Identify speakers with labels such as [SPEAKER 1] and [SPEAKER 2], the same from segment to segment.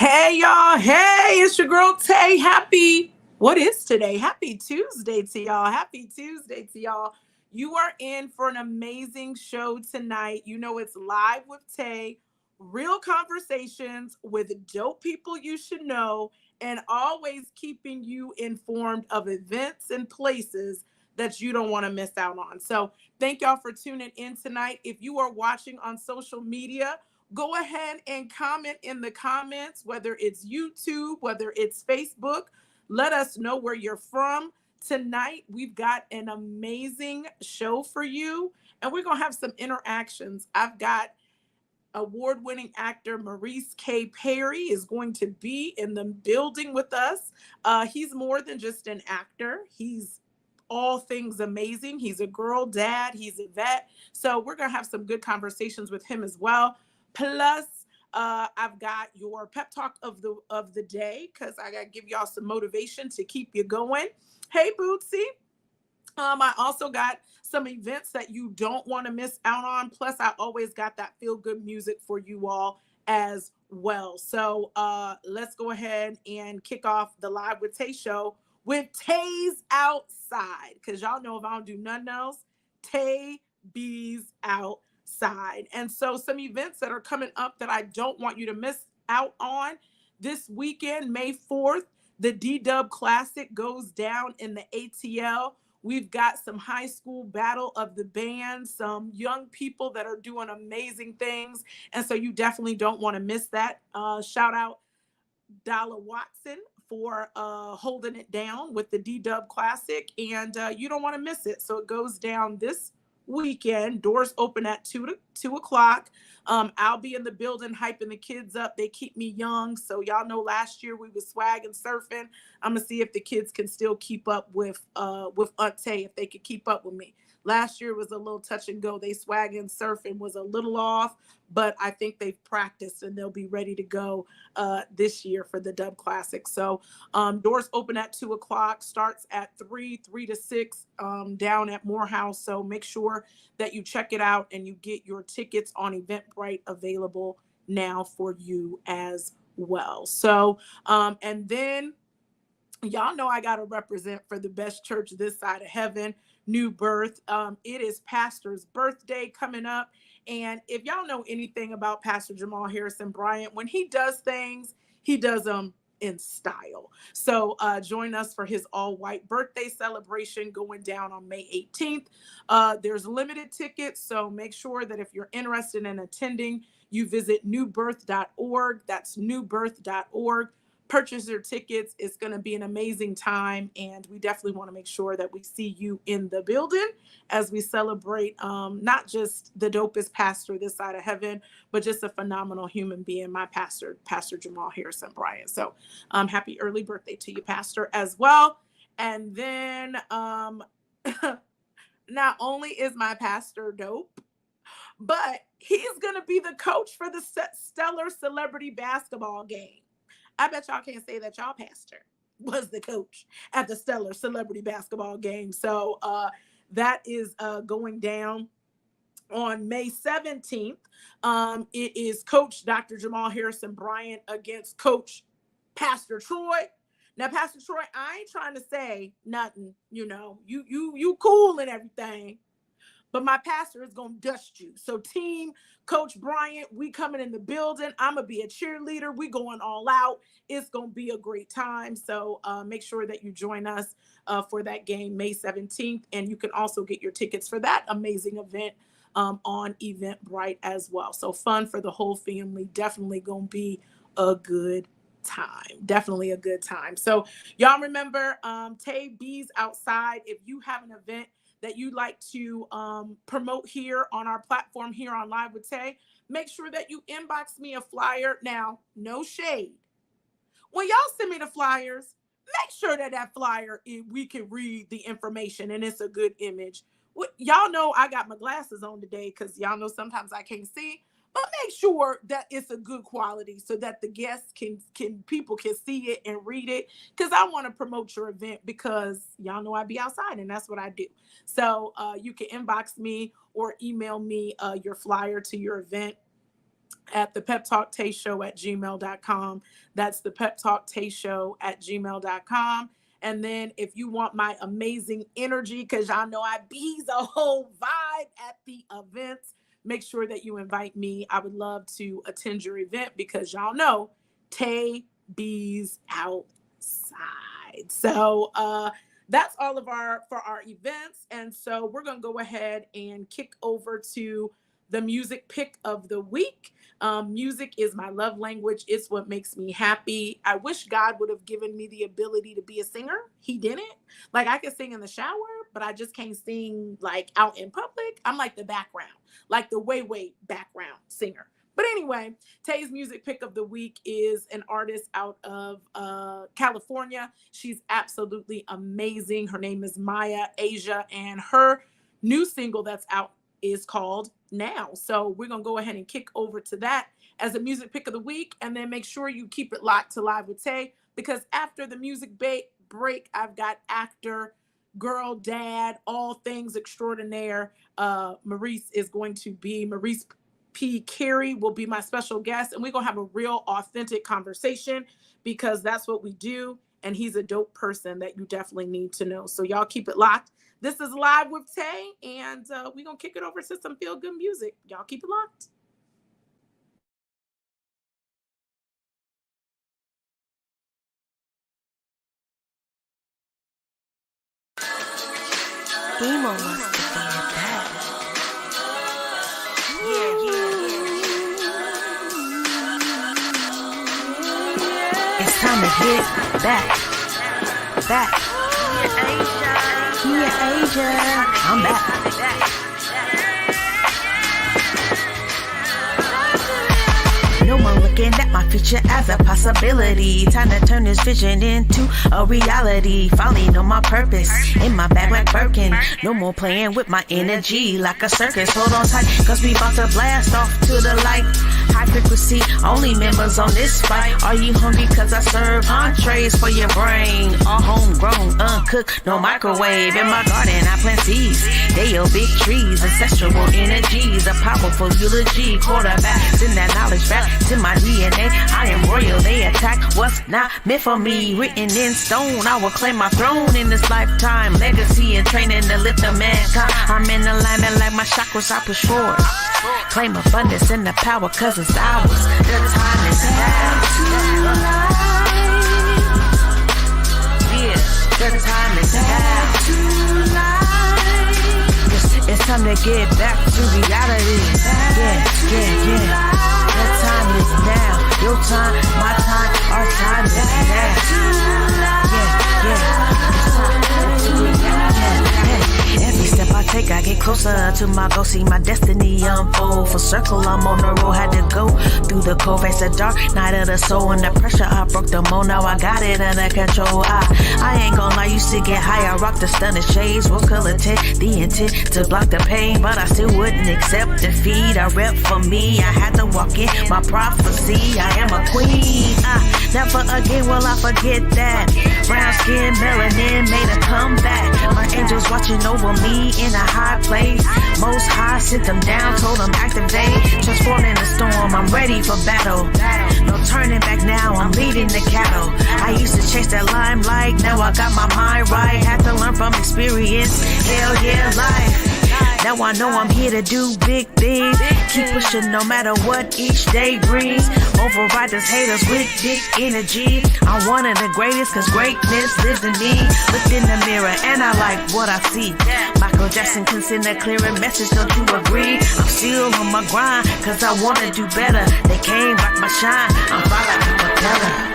[SPEAKER 1] Hey y'all, hey, it's your girl Tay. What is today? Happy Tuesday to y'all. Happy Tuesday to y'all. You are in for an amazing show tonight. You know it's live with Tay, real conversations with dope people you should know, and always keeping you informed of events and places that you don't want to miss out on. So thank y'all for tuning in tonight. If you are watching on social media, go ahead and comment in the comments, whether it's YouTube, whether it's Facebook. Let us know where you're from. Tonight, we've got an amazing show for you, and we're going to have some interactions. I've got award-winning actor Maurice Perry is going to be in the building with us. He's more than just an actor. He's all things amazing. He's a girl dad. He's a vet. So we're going to have some good conversations with him as well. Plus, I've got your pep talk of the day because I got to give y'all some motivation to keep you going. Hey, Bootsy. I also got some events that you don't want to miss out on. Plus, I always got that feel good music for you all as well. So let's go ahead and kick off the Live with Tay show with Tay's Outside. Because y'all know if I don't do nothing else, Tay B's Outside. And so some events that are coming up that I don't want you to miss out on this weekend, May 4th, the D-Dub Classic goes down in the ATL. We've got some high school battle of the bands, some young people that are doing amazing things. And so you definitely don't want to miss that. Shout out Dalla Watson for holding it down with the D-Dub Classic. And you don't want to miss it. So it goes down this weekend. Doors open at 2 o'clock. I'll be in the building hyping the kids up. They keep me young. So y'all know last year we was swagging surfing. I'm gonna see if the kids can still keep up with Aunt Tay, if they could keep up with me. Last year was a little touch and go. They swagging surfing was a little off, but I think they've practiced and they'll be ready to go this year for the Dub Classic. So doors open at 2 o'clock, starts at 3 to 6 down at Morehouse. So make sure that you check it out and you get your tickets on Eventbrite available now for you as well. So, and then y'all know I got to represent for the best church this side of heaven, New Birth. It is Pastor's birthday coming up. And if y'all know anything about Pastor Jamal Harrison Bryant, when he does things, he does them in style. So join us for his all-white birthday celebration going down on May 18th. There's limited tickets, so make sure that if you're interested in attending, you visit newbirth.org. That's newbirth.org. Purchase your tickets. It's going to be an amazing time, and we definitely want to make sure that we see you in the building as we celebrate not just the dopest pastor this side of heaven, but just a phenomenal human being, my pastor, Pastor Jamal Harrison Bryant. So happy early birthday to you, Pastor, as well. And then not only is my pastor dope, but he's going to be the coach for the Stellar Celebrity Basketball game. I bet y'all can't say that y'all pastor was the coach at the Stellar Celebrity Basketball game. So that is going down on May 17th. It is Coach Dr. Jamal Harrison Bryant against Coach Pastor Troy. Now, Pastor Troy, I ain't trying to say nothing, you cool and everything, but my pastor is going to dust you. So team Coach Bryant, we coming in the building. I'm going to be a cheerleader. We going all out. It's going to be a great time. So make sure that you join us for that game May 17th. And you can also get your tickets for that amazing event on Eventbrite as well. So fun for the whole family. Definitely going to be a good time. Definitely a good time. So y'all remember Tay B's Outside. If you have an event that you'd like to promote here on our platform here on Live with Tay, make sure that you inbox me a flyer. Now, no shade. When y'all send me the flyers, make sure that that flyer, we can read the information and it's a good image. Y'all know I got my glasses on today because y'all know sometimes I can't see. But make sure that it's a good quality so that the guests people can see it and read it. Because I want to promote your event because y'all know I be outside and that's what I do. So you can inbox me or email me your flyer to your event. at the Pep Talk Taste Show at gmail.com. That's the Pep Talk Taste Show at gmail.com. And then if you want my amazing energy, because y'all know I bees a whole vibe at the events, make sure that you invite me. I would love to attend your event because y'all know Tay bees outside. So that's all of our events. And so we're going to go ahead and kick over to the music pick of the week. Music is my love language. It's what makes me happy. I wish God would have given me the ability to be a singer. He didn't. Like, I can sing in the shower, but I just can't sing like out in public. I'm like the background, like the way background singer. But anyway, Tay's music pick of the week is an artist out of California. She's absolutely amazing. Her name is Maya Asia, and her new single that's out is called Now. So we're going to go ahead and kick over to that as a music pick of the week, and then make sure you keep it locked to Live with Tay, because after the music break, I've got actor, girl, dad, all things extraordinaire. Maurice P. Kerry will be my special guest, and we're going to have a real authentic conversation because that's what we do. And he's a dope person that you definitely need to know. So y'all keep it locked. This is Live with Tay, and we're going to kick it over to some feel-good music. Y'all keep it locked.
[SPEAKER 2] Emo wants to be a dad. It's time to get back. Asia, I'm back. No more looking at my future as a possibility. Time to turn this vision into a reality. Finally know my purpose in my bag like Birkin. No more playing with my energy like a circus. Hold on tight, cause we about to blast off to the light. High frequency, only members on this flight. Are you hungry? Cause I serve entrees for your brain. All homegrown, uncooked, no microwave. In my garden, I plant seeds. They are big trees, ancestral energies. A powerful eulogy. Quarterback, send that knowledge back to my DNA. I am royal, they attack what's not meant for me. Written in stone, I will claim my throne in this lifetime. Legacy and training to lift the mankind. I'm in alignment like my chakras, I push forward. Claim abundance and the power, cause it's ours. The time is now. Yeah, the time is now. It's time to get back to reality. Yeah. The time is now. Your time, my time, our time is now. Every step I take, I get closer to my goal. See my destiny unfold. Full circle, I'm on the road. Had to go through the cold face of dark night of the soul. And the pressure, I broke the mold. Now I got it under control. I ain't gonna lie, used to get high. I rock the stunning shades. Rose color tint, the intent to block the pain. But I still wouldn't accept defeat. I rep for me. I had to walk in my prophecy. I am a queen. Never again will I forget that. Brown skin, melanin made a comeback. My angels watching over me in a high place. Most high sent them down, told them activate. Transformed in a storm, I'm ready for battle. No turning back now, I'm leading the cattle. I used to chase that limelight, now I got my mind right. Had to learn from experience, hell yeah, life. Now I know I'm here to do big things. Keep pushing no matter what each day brings. Override those haters with big energy. I'm one of the greatest cause greatness lives in me. Looked in the mirror and I like what I see. Michael Jackson can send a clearer message, don't you agree? I'm still on my grind cause I wanna do better. They came like my shine, I'm fly like a propeller.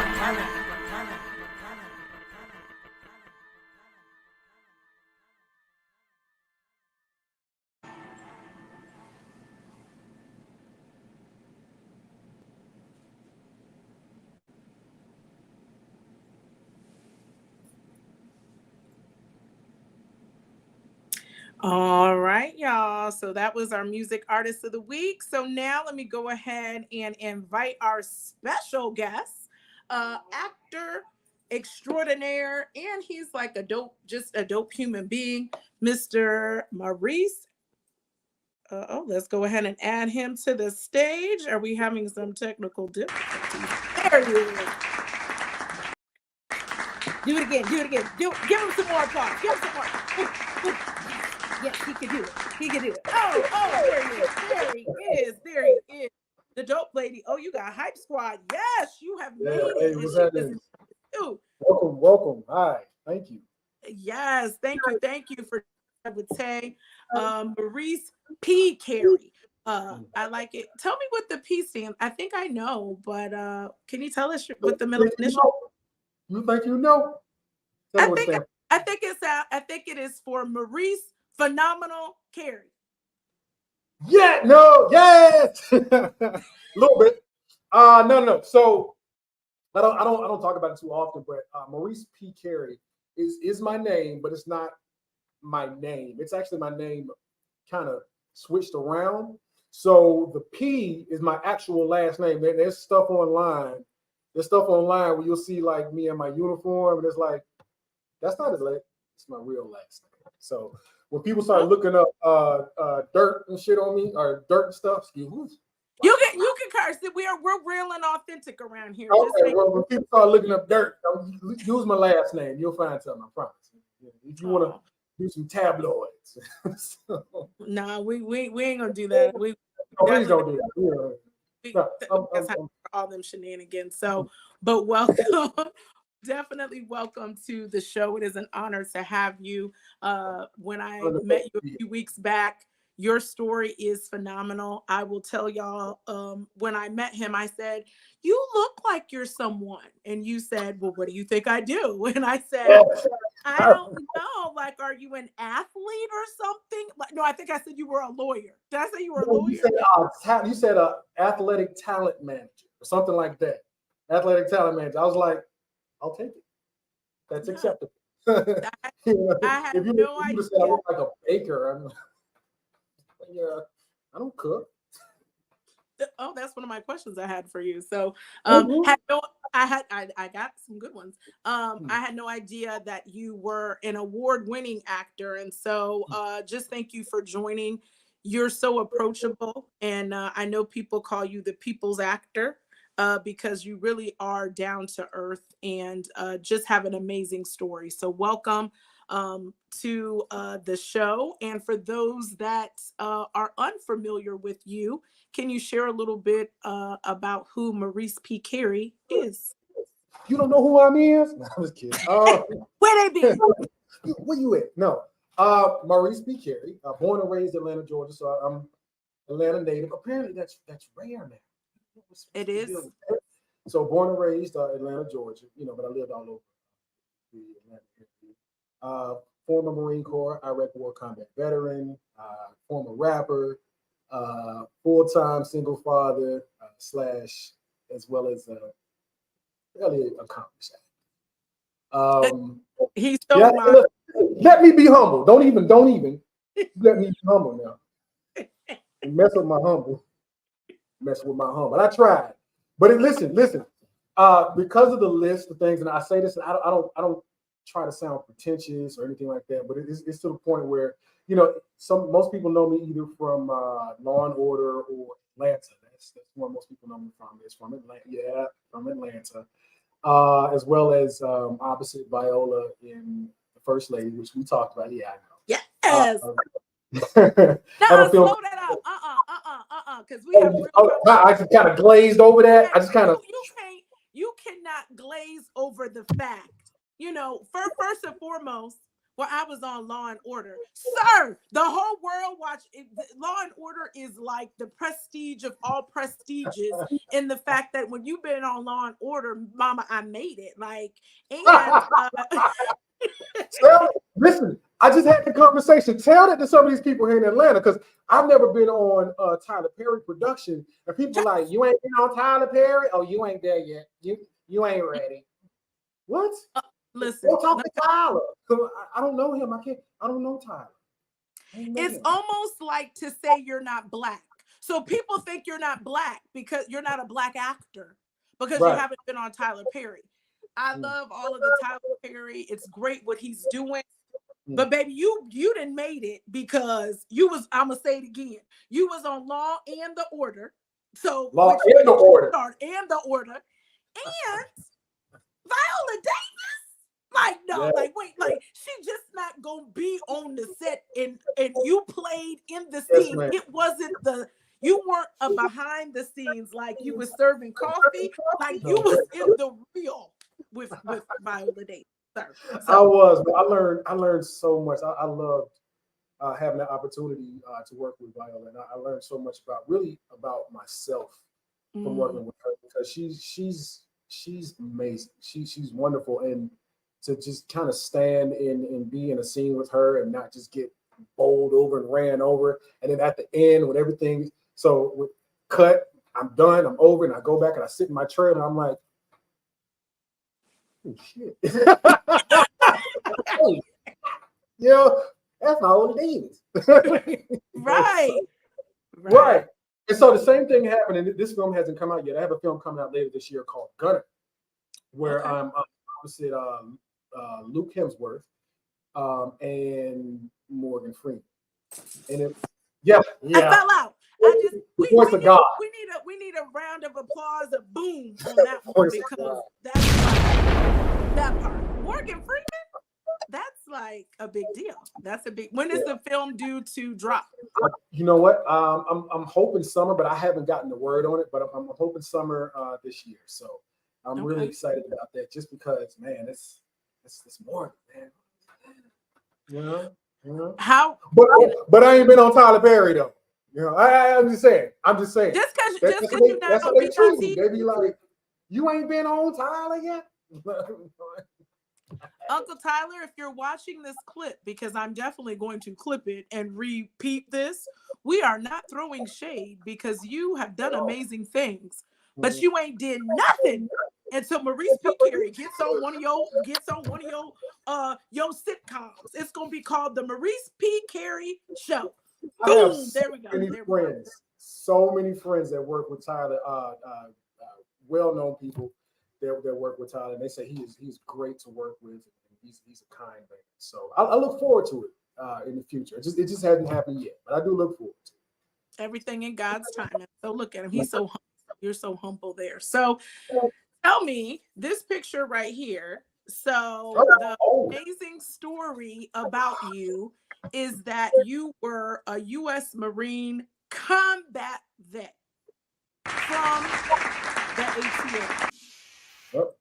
[SPEAKER 1] All right, y'all. So that was our music artist of the week. So now let me go ahead and invite our special guest, actor extraordinaire, and he's like just a dope human being, Mr. Maurice. Oh, let's go ahead and add him to the stage. Are we having some technical difficulties? There he is. Do it again. Do it again. Give him some more applause. Give him some more. Ooh, ooh. Yes, he can do it. He can do it. Oh, there he is. There he is. There he is. The dope lady. Oh, you got Hype Squad. Yes, you have made it.
[SPEAKER 3] Hey, what's happening?
[SPEAKER 1] Too.
[SPEAKER 3] Welcome. Hi. Thank you.
[SPEAKER 1] Yes, thank you. Thank you for with Tay. Maurice P. Kerry. I like it. Tell me what the P stands. I think I know, but can you tell us what the middle initial?
[SPEAKER 3] You think you know?
[SPEAKER 1] I think it is for Maurice Phenomenal Kerry.
[SPEAKER 3] Yeah, no, yes. A little bit. No. So I don't talk about it too often, but Maurice P. Kerry is my name, but it's not my name. It's actually my name kind of switched around. So the P is my actual last name. There's stuff online. There's stuff online where you'll see like me in my uniform, and it's like, that's not his last. It's my real last name. So when people start looking up dirt and shit on me, or dirt and stuff,
[SPEAKER 1] you can curse it. We're real and authentic around here.
[SPEAKER 3] Okay, well, when people start looking up dirt, use my last name. You'll find something, I promise. If you want to do some tabloids.
[SPEAKER 1] No, we ain't gonna do that.
[SPEAKER 3] Please don't do that.
[SPEAKER 1] That's how all them shenanigans. So, but welcome. Definitely welcome to the show. It is an honor to have you. When I met you a few weeks back, your story is phenomenal. I will tell y'all, when I met him, I said, you look like you're someone. And you said, well, what do you think I do? And I said, I don't know. Like, are you an athlete or something? Like, no, I think I said you were a lawyer. Did I say you were a lawyer?
[SPEAKER 3] You said athletic talent manager or something like that. Athletic talent manager. I was like, I'll take it. That's acceptable.
[SPEAKER 1] I had no idea.
[SPEAKER 3] You said I look like a baker. I don't cook.
[SPEAKER 1] Oh, that's one of my questions I had for you. So, I got some good ones. I had no idea that you were an award-winning actor, and so just thank you for joining. You're so approachable, and I know people call you the people's actor because you really are down to earth and just have an amazing story. So, welcome to the show. And for those that are unfamiliar with you, can you share a little bit about who Maurice P. Kerry is?
[SPEAKER 3] You don't know who I is? No, I'm just kidding.
[SPEAKER 1] Where they be?
[SPEAKER 3] Where you at? No. Maurice P. Kerry, born and raised in Atlanta, Georgia. So I'm Atlanta native. Apparently that's rare now.
[SPEAKER 1] It is.
[SPEAKER 3] So born and raised Atlanta, Georgia, but I lived all over the Atlanta area. Former Marine Corps, Iraq War combat veteran, former rapper, full-time single father, / as well as fairly accomplished.
[SPEAKER 1] He's so
[SPEAKER 3] let me be humble. Don't even let me be humble now. Mess with my humble. I tried. But listen. Because of the list of things, and I say this, and I don't try to sound pretentious or anything like that, but it's to the point where most people know me either from Law and Order or Atlanta. That's where most people know me from. It's from Atlanta. Yeah, from Atlanta. As well as opposite Viola in The First Lady, which we talked about. Yeah, I know.
[SPEAKER 1] Yes. Slow that up. Because we have.
[SPEAKER 3] I just kind of glazed over that. I just kind of.
[SPEAKER 1] You cannot glaze over the fact. First and foremost, when I was on Law and Order, sir, the whole world watched. Law and Order is like the prestige of all prestiges in the fact that when you've been on Law and Order, mama, I made it.
[SPEAKER 3] Listen, I just had the conversation. Tell that to some of these people here in Atlanta, because I've never been on Tyler Perry production, and people are like, you ain't been on Tyler Perry? Oh, you ain't there yet. You ain't ready. What?
[SPEAKER 1] Listen,
[SPEAKER 3] don't talk to Tyler. I don't know him. I don't know Tyler.
[SPEAKER 1] It's almost like to say you're not black. So people think you're not black because you're not a black actor because you haven't been on Tyler Perry. I love all of the Tyler Perry. It's great what he's doing. But baby, you done made it because you was, I'm gonna say it again. You was on Law and the Order. So
[SPEAKER 3] Law and the Order.
[SPEAKER 1] And the Order. And Viola Davis. Like, no,
[SPEAKER 3] Yeah.
[SPEAKER 1] like, wait, like, she just not gonna be on the set and you played in the
[SPEAKER 3] Yes,
[SPEAKER 1] scene.
[SPEAKER 3] ma'am.
[SPEAKER 1] It wasn't you weren't a behind the scenes, like you was serving coffee, like you was in the real with Viola Davis, sir. So,
[SPEAKER 3] I was, but I learned so much. I loved having the opportunity to work with Viola, and I learned so much about myself from working with her, because she's amazing. She's wonderful, and to just kind of stand and be in a scene with her and not just get bowled over and ran over, and then at the end when everything with cut, I'm done, I'm over, and I go back and I sit in my chair and I'm like, oh shit. You know, that's Viola Davis.
[SPEAKER 1] right.
[SPEAKER 3] And so the same thing happened, and this film hasn't come out yet. I have a film coming out later this year called Gunner, where I'm opposite Luke Hemsworth and Morgan Freeman. And I
[SPEAKER 1] fell out. We need a round of applause, a boom on that one, because that part. Morgan Freeman, that's like a big deal. That's a big. When is the film due to drop?
[SPEAKER 3] You know what? I'm hoping summer, but I haven't gotten the word on it. But I'm hoping summer this year. So I'm really excited about that, just because, man, it's Morgan, man. You know.
[SPEAKER 1] How?
[SPEAKER 3] But I ain't been on Tyler Perry though. You know, I'm just saying.
[SPEAKER 1] Just because you're not on BRT,
[SPEAKER 3] they be like, you ain't been on Tyler yet.
[SPEAKER 1] Uncle Tyler, if you're watching this clip, because I'm definitely going to clip it and repeat this, we are not throwing shade, because you have done amazing things, but you ain't did nothing until Maurice P. Kerry gets on one of your sitcoms. It's gonna be called the Maurice P. Kerry Show. Boom! There we go.
[SPEAKER 3] So many friends that work with Tyler, well-known people that work with Tyler, and they say he's great to work with. And he's a kind man. So I look forward to it in the future. It just hasn't happened yet, but I do look forward to it.
[SPEAKER 1] Everything in God's time. So look at him. He's so humble. You're so humble there. So tell me this picture right here. So the amazing story about you is that you were a U.S. Marine combat vet from the ATL.
[SPEAKER 3] Yep.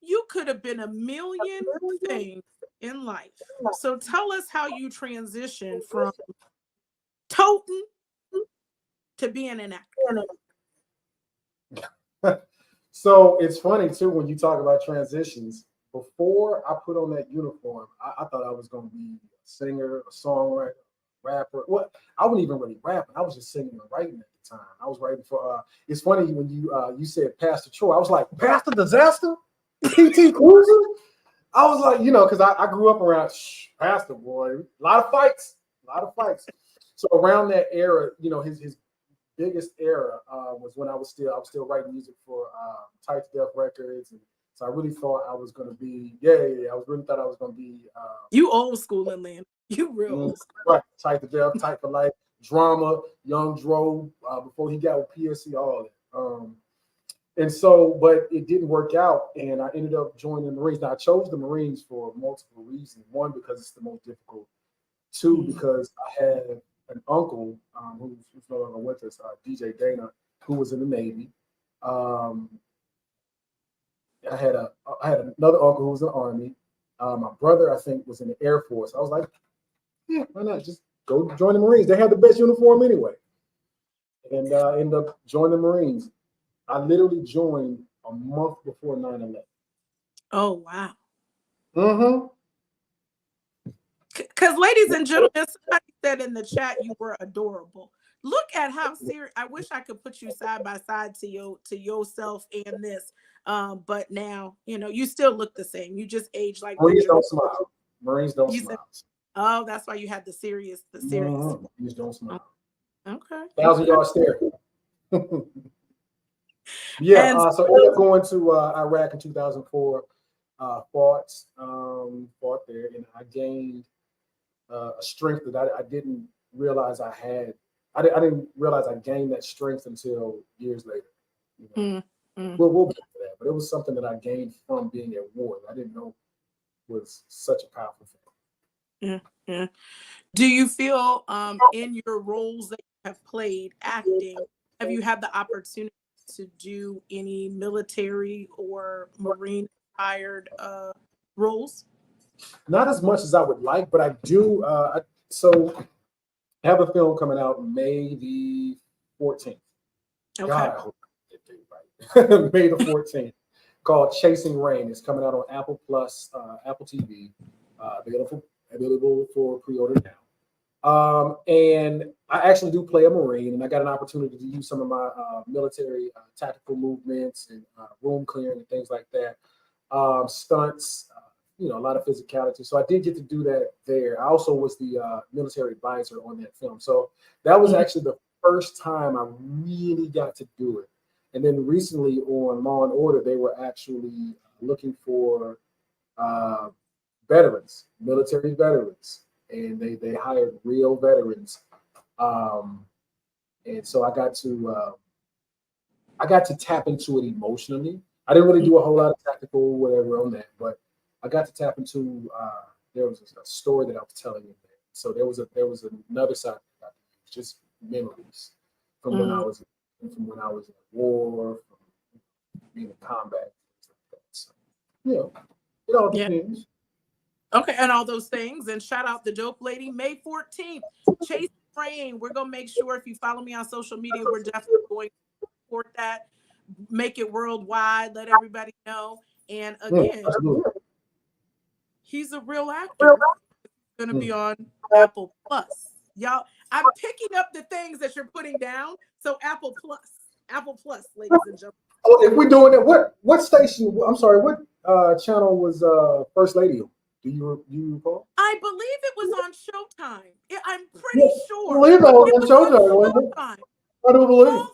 [SPEAKER 1] You could have been a million things in life. So tell us how you transitioned from toting to being an actor.
[SPEAKER 3] So it's funny too when you talk about transitions. Before I put on that uniform, I thought I was going to be a singer, a songwriter, rapper. What? I wasn't even really rapping. I was just singing and writing at the time. I was writing for. It's funny when you said Pastor Troy. I was like, Pastor Disaster, PT Cruiser. I was like, because I grew up around Pastor boy. A lot of fights. So around that era, his biggest era was when I was still writing music for Tight Death Records, and so I really thought I was going to be thought I was going to be
[SPEAKER 1] you old school in land. You real old school.
[SPEAKER 3] Right. Tight to Death, Tight for Life, Drama, Young Dro, before he got with PSC, all that. And so, but it didn't work out, and I ended up joining the Marines. Now I chose the Marines for multiple reasons. One, because it's the most difficult. Two, because I had an uncle who's no longer with us, DJ Dana, who was in the Navy. I had another uncle who was in the Army. My brother, I think, was in the Air Force. I was like, yeah, why not just go join the Marines? They have the best uniform anyway. And ended up joining the Marines. I literally joined a month before 9/11.
[SPEAKER 1] Oh, wow.
[SPEAKER 3] Mm-hmm.
[SPEAKER 1] Because, ladies and gentlemen, somebody said in the chat you were adorable. Look at how serious. I wish I could put you side by side to yourself and this. But now, you still look the same. You just age like
[SPEAKER 3] Marines don't smile. Marines don't smile.
[SPEAKER 1] Oh, that's why you had the serious.
[SPEAKER 3] Mm-hmm. Marines don't smile.
[SPEAKER 1] Okay.
[SPEAKER 3] 1,000-yard stare. Yeah. So I ended up going to Iraq in 2004. Fought there, and I gained a strength that I didn't realize I had. I didn't realize I gained that strength until years later. You know? We'll get to that, but it was something that I gained from being at war. I didn't know was such a powerful thing.
[SPEAKER 1] Yeah. Do you feel in your roles that you have played acting, have you had the opportunity to do any military or Marine inspired roles?
[SPEAKER 3] Not as much as I would like, but I do. So I have a film coming out May the 14th.
[SPEAKER 1] Okay.
[SPEAKER 3] God, I hope I did it right. May the 14th, called Chasing Rain. It's coming out on Apple Plus, Apple TV, available for pre-order now. And I actually do play a Marine, and I got an opportunity to use some of my military tactical movements and room clearing and things like that, stunts, a lot of physicality. So I did get to do that there. I also was the military advisor on that film. So that was actually the first time I really got to do it. And then recently on Law and Order, they were actually looking for veterans, military veterans, and they hired real veterans. And so I got to tap into it emotionally. I didn't really do a whole lot of tactical whatever on that, but I got to tap into there was a story that I was telling you there. So there was another side that I got to use, just memories from when I was in war, from being in combat, things like that. So it all depends.
[SPEAKER 1] Okay, and all those things. And shout out the dope lady, May 14th. Chase Rain. We're gonna make sure if you follow me on social media, we're definitely going to support that, make it worldwide, let everybody know. And again, he's a real actor. He's gonna be on Apple Plus. Y'all, I'm picking up the things that you're putting down. So Apple Plus, ladies and gentlemen.
[SPEAKER 3] Oh, if we're doing it, what station? I'm sorry, what channel was First Lady on? Do you recall?
[SPEAKER 1] I believe it was on Showtime. I'm pretty sure.
[SPEAKER 3] I believe that was on Showtime. I don't believe.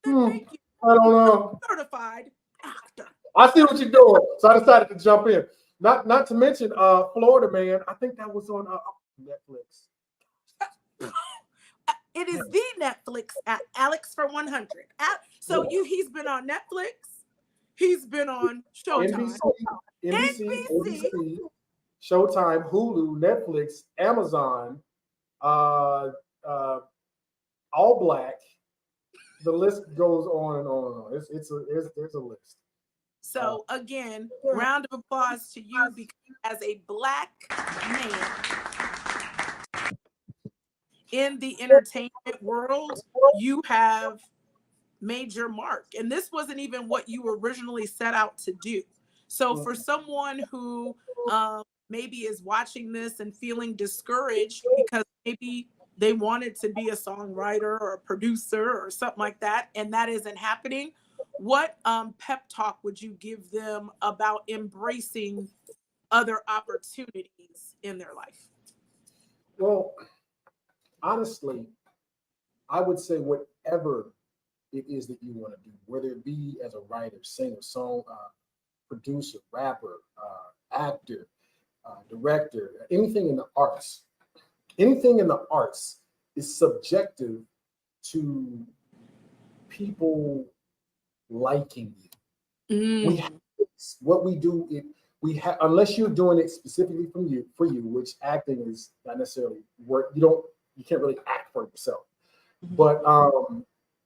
[SPEAKER 1] Thank you.
[SPEAKER 3] I don't know.
[SPEAKER 1] Certified actor.
[SPEAKER 3] I see what you're doing, so I decided to jump in. Not to mention Florida Man. I think that was on Netflix.
[SPEAKER 1] It is the Netflix at Alex for 100. So he's been on Netflix. He's been on Showtime.
[SPEAKER 3] NBC, Showtime, Hulu, Netflix, Amazon, All Black. The list goes on and on and on. There's a list.
[SPEAKER 1] So again, round of applause to you, because as a Black man in the entertainment world, you have made your mark. And this wasn't even what you originally set out to do. So for someone who maybe is watching this and feeling discouraged because maybe they wanted to be a songwriter or a producer or something like that, and that isn't happening, what pep talk would you give them about embracing other opportunities in their life?
[SPEAKER 3] Well, honestly, I would say whatever it is that you want to do, whether it be as a writer, singer, producer, rapper, actor, director, anything in the arts. Anything in the arts is subjective to people liking you. What we do, unless you're doing it specifically for you, which acting is not necessarily work. You can't really act for yourself. But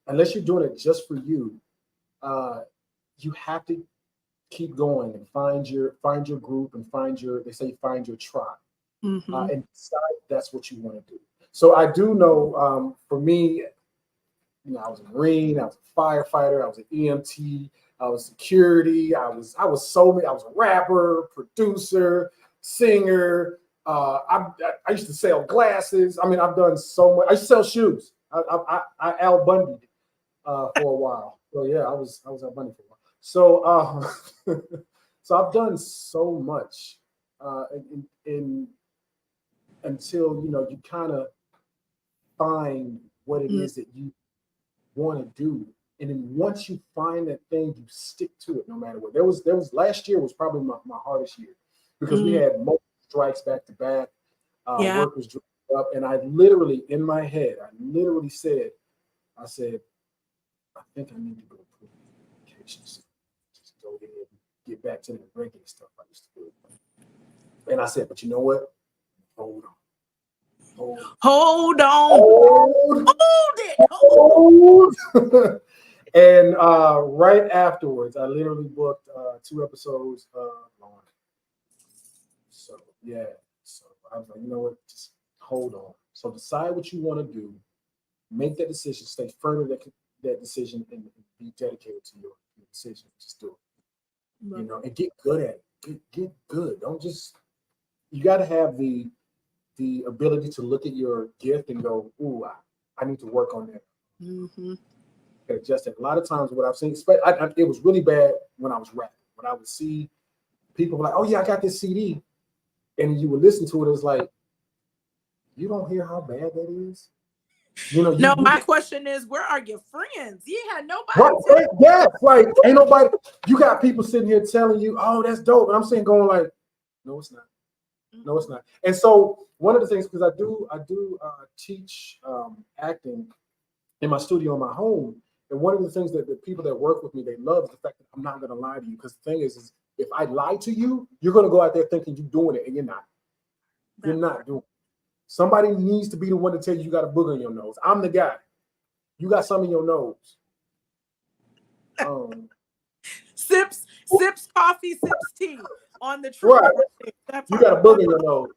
[SPEAKER 3] unless you're doing it just for you, you have to keep going and find your group and find your tribe. And decide that's what you want to do. So I do know, for me, I was a Marine, I was a firefighter, I was an EMT, I was security, I was a rapper, producer, singer. I used to sell glasses. I mean, I've done so much. I used to sell shoes. I Al Bundy'd for a while. So yeah, I was Al Bundy for a while. So so I've done so much until you kind of find what it is that you want to do, and then once you find that thing, you stick to it no matter what. There was last year was probably my hardest year because we had multiple strikes back to back.
[SPEAKER 1] Yeah.
[SPEAKER 3] Work was drying up, and I literally, in my head, said, I think I need to go put vacations. Just go ahead and get back to the regular stuff I used to do. And I said, but you know what? Hold on.
[SPEAKER 1] Hold on.
[SPEAKER 3] Hold
[SPEAKER 1] it.
[SPEAKER 3] Hold. And right afterwards, I literally booked 2 episodes of Law. So yeah, so I was like, you know what? Just hold on. So decide what you want to do, make that decision, stay firm in that decision, and be dedicated to your decision. Just do it. You know, and get good at it. Get good. Don't just. You got to have the ability to look at your gift and go, ooh, I need to work on that.
[SPEAKER 1] Mm-hmm.
[SPEAKER 3] Adjust it. A lot of times, what I've seen, it was really bad when I was rapping. When I would see people like, oh yeah, I got this CD, and you would listen to it, it's like, you don't hear how bad that is. You know.
[SPEAKER 1] No, my question is, where are your friends? You had nobody.
[SPEAKER 3] Right, yeah, like ain't nobody. You got people sitting here telling you, oh, that's dope, and I'm sitting going like, no, it's not. No, it's not. And so one of the things, because I do teach acting in my studio in my home, and one of the things that the people that work with me, they love is the fact that I'm not going to lie to you. Because the thing is if I lie to you, you're going to go out there thinking you're doing it, and you're not. You're not doing it. Somebody needs to be the one to tell you got a booger in your nose. I'm the guy. You got some in your nose.
[SPEAKER 1] Sips coffee, sips tea on the tree.
[SPEAKER 3] Right. You got a booger in your nose.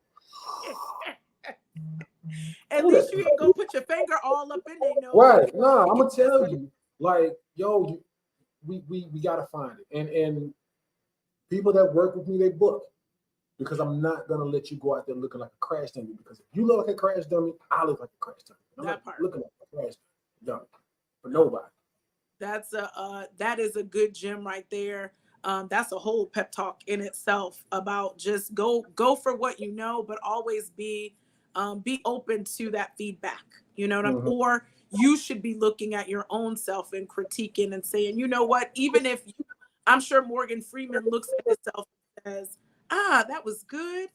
[SPEAKER 1] At least you ain't gonna put your finger all up in their nose.
[SPEAKER 3] Right. No, I'm gonna tell you, like, yo, we gotta find it. And people that work with me, they book. Because I'm not gonna let you go out there looking like a crash dummy. Because if you look like a crash dummy, I look like a crash dummy. I'm not looking like a crash dummy for nobody.
[SPEAKER 1] That is a good gem right there. That's a whole pep talk in itself about just go for what you know, but always be open to that feedback. You know what I'm, or you should be looking at your own self and critiquing and saying, you know what, even if I'm sure Morgan Freeman looks at himself and says, that was good,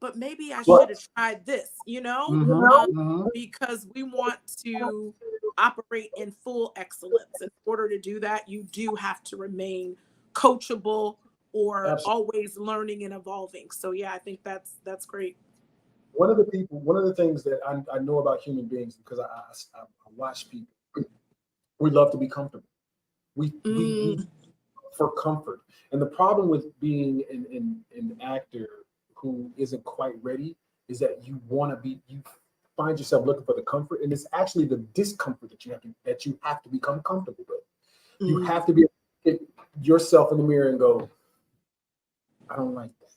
[SPEAKER 1] but maybe I should have tried this, you know, because we want to operate in full excellence. In order to do that, you do have to remain coachable or always learning and evolving. So yeah, I think that's great.
[SPEAKER 3] One of the things that I know about human beings, because I watch people, we love to be comfortable. We for comfort. And the problem with being an actor who isn't quite ready is that you find yourself looking for the comfort, and it's actually the discomfort that you have to become comfortable with. You have to be able to look at yourself in the mirror and go, I don't like that.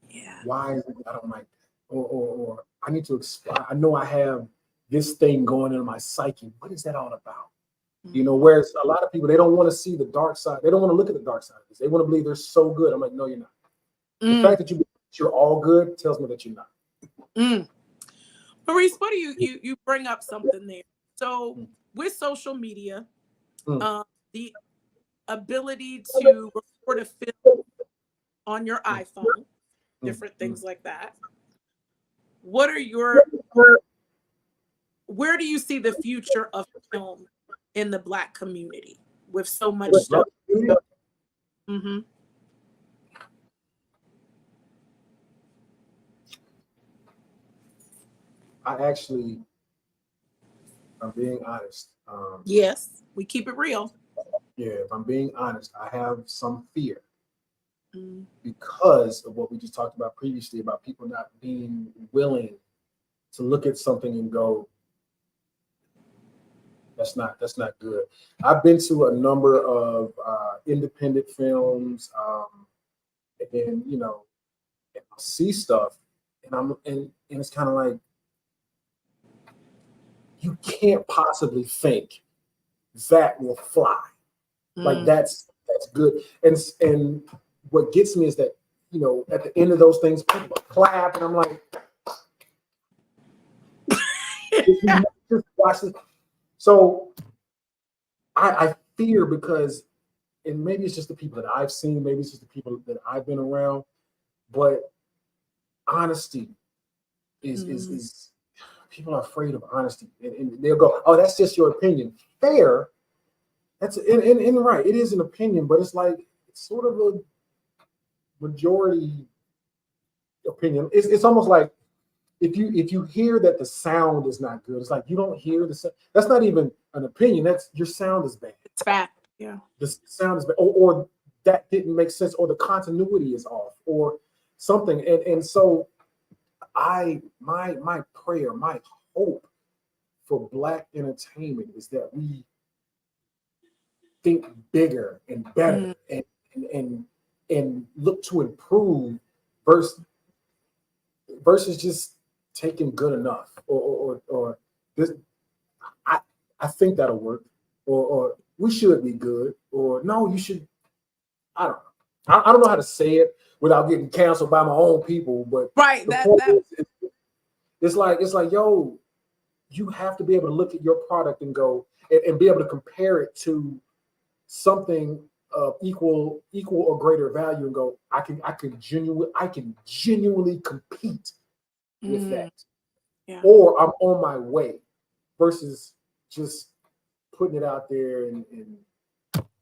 [SPEAKER 1] Yeah.
[SPEAKER 3] Why is it I don't like that? Or I need to explore. I know I have this thing going in my psyche. What is that all about? You know, whereas a lot of people, they don't want to see the dark side. They don't want to look at the dark side of this. They want to believe they're so good. I'm like, no, you're not. The fact that you're all good tells me that you're not.
[SPEAKER 1] Maurice, what do you bring up something there? So with social media, the ability to record a film on your iPhone, different things like that. What are where do you see the future of film in the Black community with so much stuff?
[SPEAKER 3] I'm being honest.
[SPEAKER 1] Yes, we keep it real.
[SPEAKER 3] Yeah, if I'm being honest, I have some fear because of what we just talked about previously about people not being willing to look at something and go, that's not good. I've been to a number of independent films, and then I see stuff, and it's kind of like, you can't possibly think that will fly. Like that's good. And what gets me is that, at the end of those things, people clap, and I'm like, just watch this. So I fear because, and maybe it's just the people that I've seen, maybe it's just the people that I've been around, but honesty is people are afraid of honesty, and they'll go, "Oh, that's just your opinion." Fair. That's and right. It is an opinion, but it's like it's sort of a majority opinion. It's almost like if you hear that the sound is not good, it's like you don't hear the sound. That's not even an opinion. That's your sound is bad.
[SPEAKER 1] It's fact. Yeah.
[SPEAKER 3] The sound is bad, or that didn't make sense, or the continuity is off, or something. And so my prayer, my hope for Black entertainment is that we think bigger and better and look to improve versus just taking good enough or this. I think that'll work, or we should be good, or no, you should. I don't know. I don't know how to say it without getting canceled by my own people, but
[SPEAKER 1] right.
[SPEAKER 3] It's like, yo, you have to be able to look at your product and go and be able to compare it to something of equal or greater value and go, I can genuinely compete with that.
[SPEAKER 1] Yeah.
[SPEAKER 3] Or I'm on my way versus just putting it out there and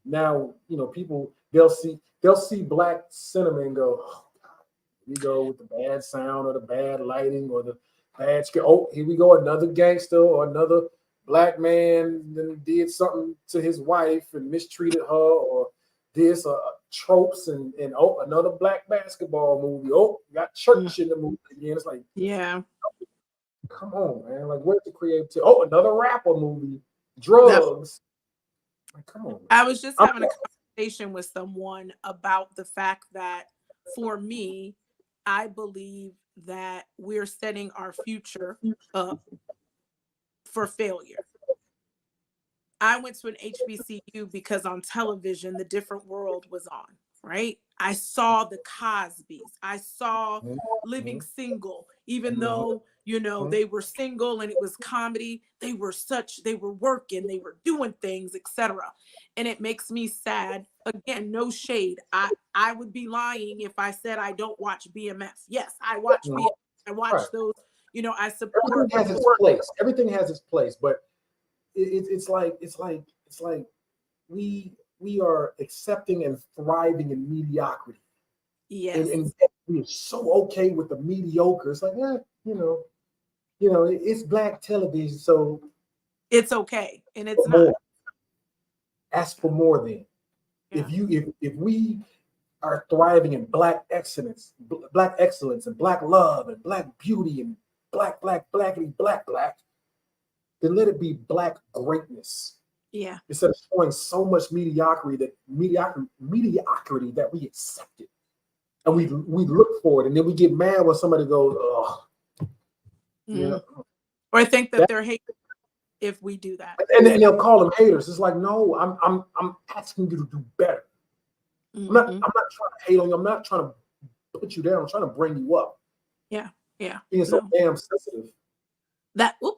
[SPEAKER 3] now, people they'll see Black cinema and go, oh God, we go with the bad sound or the bad lighting or the bad scale. Oh, here we go, another gangster or another Black man then did something to his wife and mistreated her, or this tropes and oh, another Black basketball movie. Oh, got church in the movie again. It's like,
[SPEAKER 1] yeah,
[SPEAKER 3] come on, man. Like, where's the creativity? Oh, another rapper movie, drugs. Like, come on, man.
[SPEAKER 1] I was just having a conversation with someone about the fact that for me, I believe that we're setting our future up for failure. I went to an HBCU because on television, The Different World was on, right? I saw the Cosbys. I saw Living Single, even though, they were single and it was comedy. They were working, they were doing things, etc. And it makes me sad. Again, no shade. I would be lying if I said I don't watch BMF. Yes, I watch BMF. I watch those, I support.
[SPEAKER 3] Everything has its place. Everything has its place, but it's like we are accepting and thriving in mediocrity.
[SPEAKER 1] Yes.
[SPEAKER 3] And we're so okay with the mediocre. It's like, it's Black television, so
[SPEAKER 1] it's okay. And it's
[SPEAKER 3] more.
[SPEAKER 1] not.
[SPEAKER 3] Ask for more then. Yeah. If we are thriving in Black excellence and Black love and Black beauty and blackity, black, then let it be Black greatness.
[SPEAKER 1] Yeah.
[SPEAKER 3] Instead of showing so much mediocrity that we accept it. And we look for it, and then we get mad when somebody goes, oh.
[SPEAKER 1] Or I think that they're haters if we do that.
[SPEAKER 3] And they'll call them haters. It's like, no, I'm asking you to do better. I'm not trying to hate on you. I'm not trying to put you down. I'm trying to bring you up.
[SPEAKER 1] Yeah.
[SPEAKER 3] Being so damn sensitive.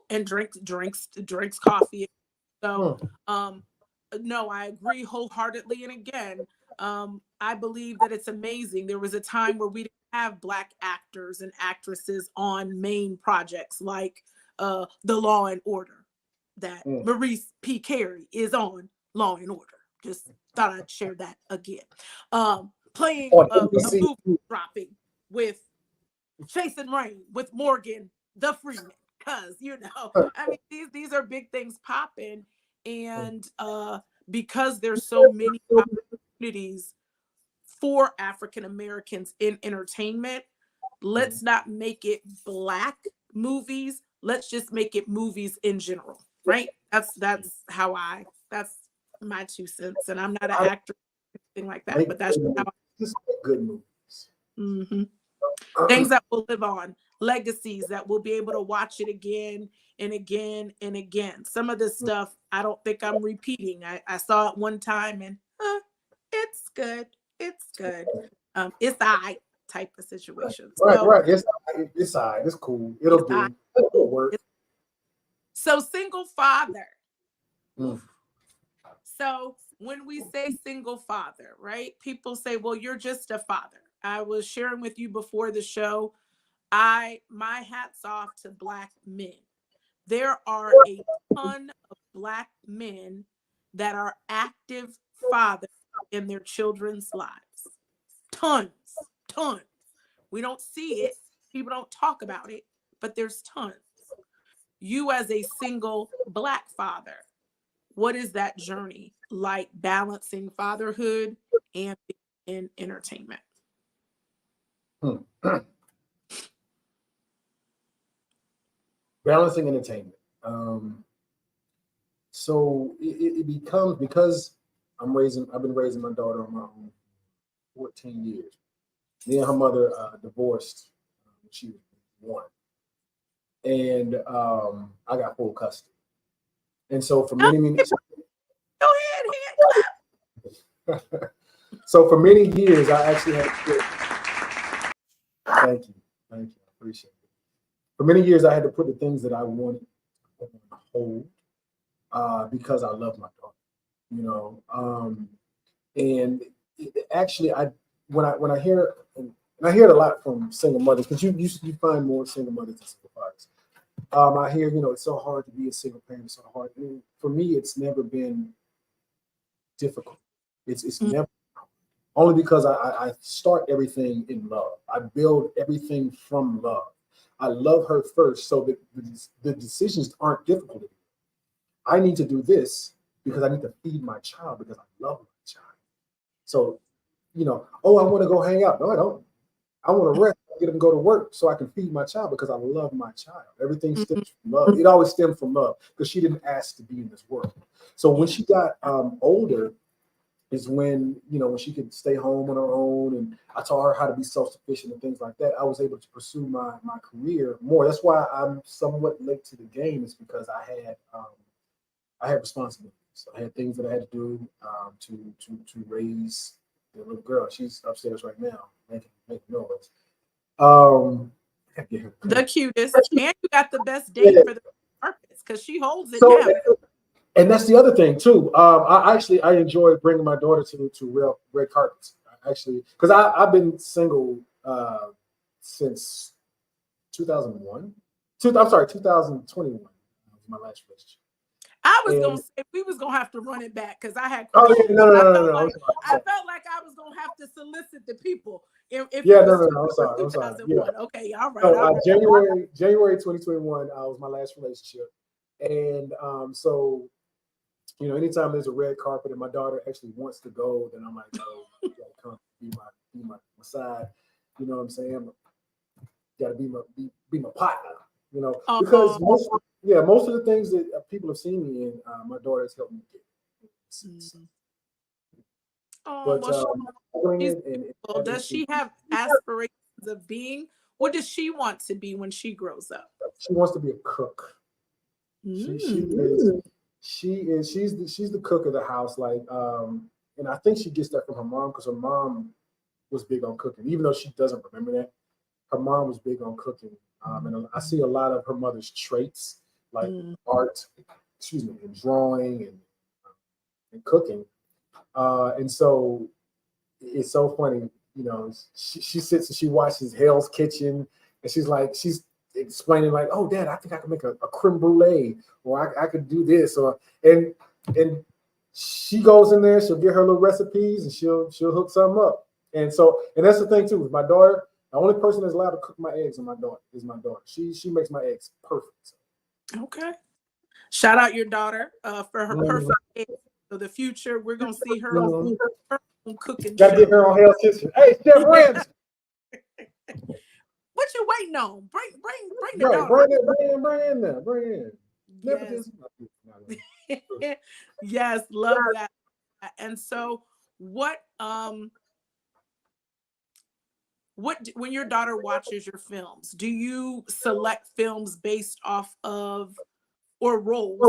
[SPEAKER 1] And drinks coffee. So no, I agree wholeheartedly. And again, I believe that it's amazing. There was a time where we didn't have Black actors and actresses on main projects like The Law and Order, that Maurice P. Kerry is on Law and Order. Just thought I'd share that again. Playing a movie dropping with Chasing Rain with Morgan the Freeman. Because, I mean, these are big things popping. And because there's so many opportunities for African Americans in entertainment, let's not make it Black movies. Let's just make it movies in general, right? That's that's my 2 cents. And I'm not an actor or anything like that, but that's how
[SPEAKER 3] just good movies.
[SPEAKER 1] Things that will live on, legacies that we'll be able to watch it again and again and again. Some of this stuff I don't think I'm repeating. I saw it one time and it's good. It's good. It's I type of situation.
[SPEAKER 3] Right. It's all right. It's cool. It'll do. It'll work.
[SPEAKER 1] So single father. So when we say single father, right? People say, well, you're just a father. I was sharing with you before the show. my hats off to Black men. There are a ton of Black men that are active fathers in their children's lives. Tons, tons. We don't see it. People don't talk about it, but there's tons. You as a single Black father, what is that journey like, balancing fatherhood and in entertainment?
[SPEAKER 3] Balancing entertainment. So it becomes, because I've been raising my daughter on my own 14 years. Me and her mother divorced when she was 1. And I got full custody. And so for many
[SPEAKER 1] Go ahead, hand clap.
[SPEAKER 3] so for many years, I actually had to thank you, I appreciate it. For many years, I had to put the things that I wanted on hold because I love my daughter, and actually, when I hear, and I hear it a lot from single mothers, because you find more single mothers than single fathers. I hear, it's so hard to be a single parent. It's so hard. And for me, it's never been difficult. It's never, only because I start everything in love. I build everything from love. I love her first, so that the decisions aren't difficult. I need to do this because I need to feed my child, because I love my child. So, oh, I want to go hang out. No, I don't. I want to rest, get them to go to work so I can feed my child, because I love my child. Everything stems from love. It always stemmed from love, because she didn't ask to be in this world. So when she got older is when, when she could stay home on her own, and I taught her how to be self-sufficient and things like that. I was able to pursue my career more. That's why I'm somewhat late to the game, is because I had responsibilities. I had things that I had to do to raise the little girl. She's upstairs right now making noise.
[SPEAKER 1] The cutest, and you got the best date for the purpose, because she holds it down.
[SPEAKER 3] And that's the other thing too. I enjoy bringing my daughter to red carpets. Actually, because I've been single since 2001. 2021 was my last relationship.
[SPEAKER 1] I was gonna say we was gonna have to run it back, because I had
[SPEAKER 3] questions. Oh, no.
[SPEAKER 1] I felt like I was gonna have to solicit the people. If
[SPEAKER 3] I'm sorry.
[SPEAKER 1] 2001.
[SPEAKER 3] Yeah.
[SPEAKER 1] Okay, all right.
[SPEAKER 3] So, January 2021 was my last relationship, and so anytime there's a red carpet and my daughter actually wants to go, then I'm like, oh, you gotta come be my side. You know what I'm saying? Gotta be my partner. Because most of the things that people have seen me in, my daughter has helped me get.
[SPEAKER 1] But does she have aspirations of being? What does she want to be when she grows up?
[SPEAKER 3] She wants to be a cook. She's the cook of the house. Like, and I think she gets that from her mom, because her mom was big on cooking, even though she doesn't remember that. Her mom was big on cooking. And I see a lot of her mother's traits, like art, and drawing and cooking. And so it's so funny, she sits and she watches Hell's Kitchen, and she's explaining like, oh, Dad, I think I can make a creme brulee, or I could do this, and she goes in there, she'll get her little recipes, and she'll hook something up. And that's the thing too with my daughter. The only person that's allowed to cook my eggs is my daughter. She makes my eggs perfect.
[SPEAKER 1] Okay. Shout out your daughter for her perfect eggs. For the future, we're gonna see her on cooking.
[SPEAKER 3] Gotta get her on Hell's Kitchen. Hey, Chef Rams.
[SPEAKER 1] What you waiting on? Bring the daughter.
[SPEAKER 3] Bring
[SPEAKER 1] in. Yes, love that. And so when your daughter watches your films, do you select films based off of, or roles,